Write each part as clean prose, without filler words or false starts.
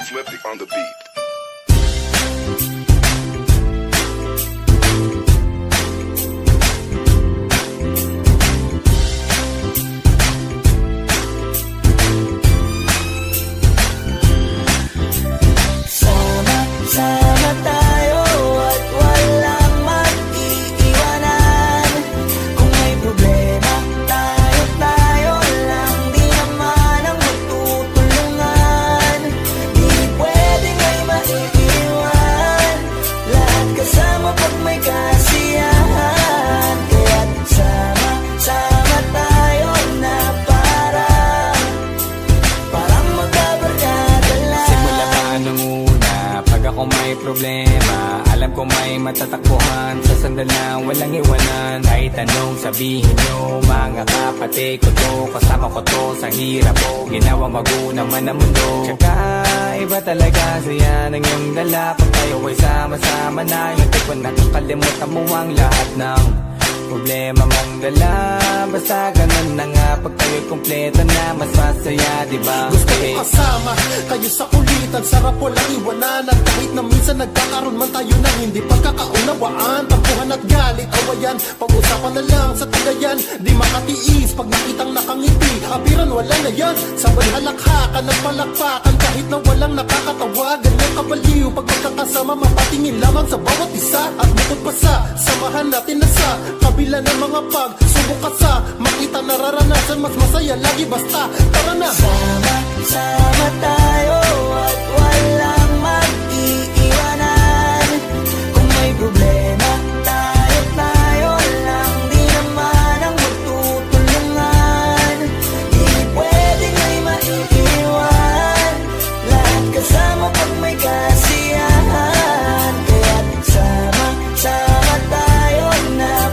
Flippy on the beat. Sama tayo at walang mag-iiwanan. Kung may problema, tayo lang. Di naman ang magtutulungan. Di pwedeng ay maiiwan. Lahat kasama pag may kasiyahan. Kaya't sama tayo na parang magkabarkada lang. Simula pa nung una, pag ako may problema, alam ko may matatakbuhan. Sa sandal na walang iwanan. Kahit anong sabihin nyo, mga kapatid ko to, kasama ko to sa hirap ko. Ginawa maguna man ang mundo. Tsaka iba talaga saya ng iyong dala. Pag tayo ay sama-sama na, hindi ko nakakalimutan mo ang lahat ng problema mong dala. Basta ganun na nga, pag tayo'y kumpleto na, mas masaya, diba? Gusto ko kasama kayo sa kulitan, sarap walang iwanan. At kahit na minsan nagkakaroon man tayo ng hindi pagkakaunawaan, tampuhan at galit, awayan, pag-usapan na lang sa tagayan. Di makatiis pag nakitang nakangiti, abiran wala na yan. Sabay halakhakan, nagpalakpakan, kahit na walang nakakatawa. Ganyan kabaliw pag magkakasama, mapatingin lamang sa bawat isa. At bukod pa sa samahan natin na sa kabila ng mga pagsubok ka sa makita nararanasan, mas masaya lagi basta tara na. Sama tayo at walang mag-iiwanan. Kung may problema, tayo lang. Di naman ang magtutulungan. Di pwedeng ay maiiwan. Lahat kasama pag may kasiyahan. Kaya't sama tayo na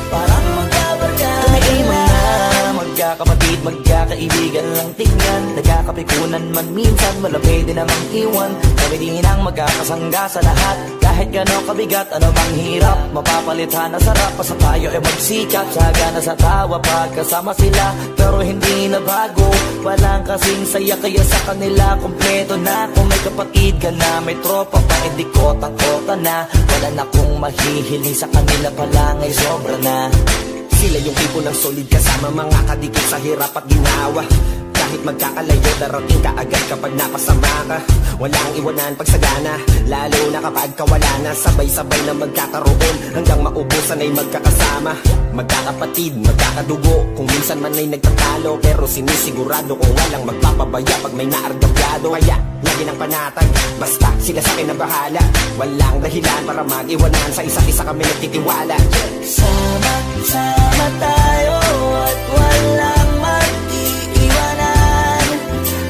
parang magkabarkada lang. Magkakapatid, magkakaibigan lang tingnan. Nagkakapikunan man minsan, wala pwede namang iwan. Kami din ang magkakasangga sa lahat. Kahit gano'ng kabigat, ano bang hirap, mapapalitan na sarap. Basta tayo ay magsikap, saga na sa tawa pagkasama sila. Pero hindi na bago, walang kasing saya. Kaya sa kanila, kompleto na. Kung may kapatid ka na, may tropa pa, hindi kota-kota na. Wala na kong mahihiling sa kanila pa lang ay sobra na. Sila yung tipo ng solid kasama, mga kadikit sa hirap at ginawa. Kahit magkakalayo, darating ka agad kapag napasama ka. Walang iwanan pag sagana, lalo na kapag kawala na. Sabay-sabay na magkakaroon, hanggang maubusan ay magkakasama. Magkakapatid, magkakadugo, kung minsan man ay nagtatalo. Pero sinisigurado kung walang magpapabaya pag may naargabyado. Kaya lagi ng panatag, basta sila sa akin na bahala. Walang dahilan para mag-iwanan, sa isa't isa kami nagtitiwala. Sama tayo at walang mag-iiwanan.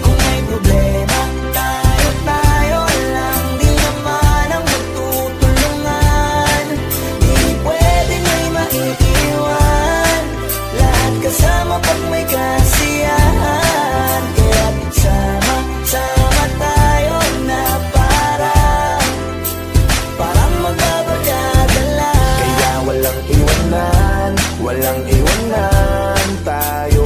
Kung may problema, tayo lang. Di naman ang magtutulungan. Di pwedeng ay maiiwan. Lahat kasama pag may kasiyahan. Kaya't sama tayo na parang magbabarkada lang. Kaya walang iwanan, walang iwanan tayo.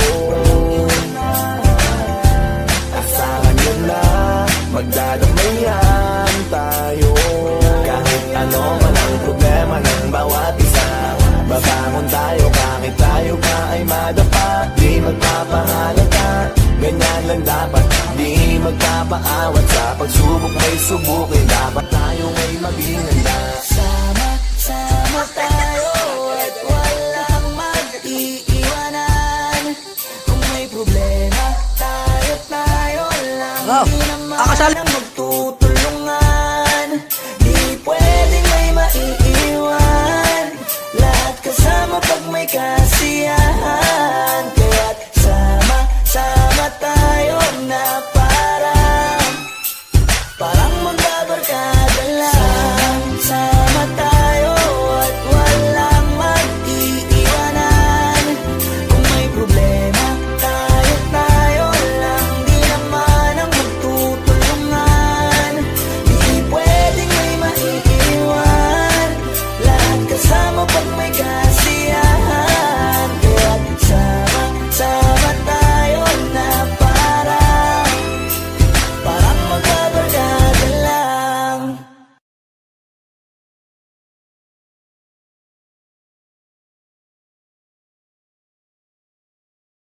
Asahan nyo na, magdadamayan tayo. Kahit ano man ang problema ng bawat isa, babangon tayo kahit tayo pa ay madapa. Di magpapahalata, ganyan lang dapat. Di magpapaawat sa pagsubok may subukin. Dapat tayo ay maging handa. Sama tayo at walang mag-iiwanan. Kung may problema, tayo lang. Di naman ang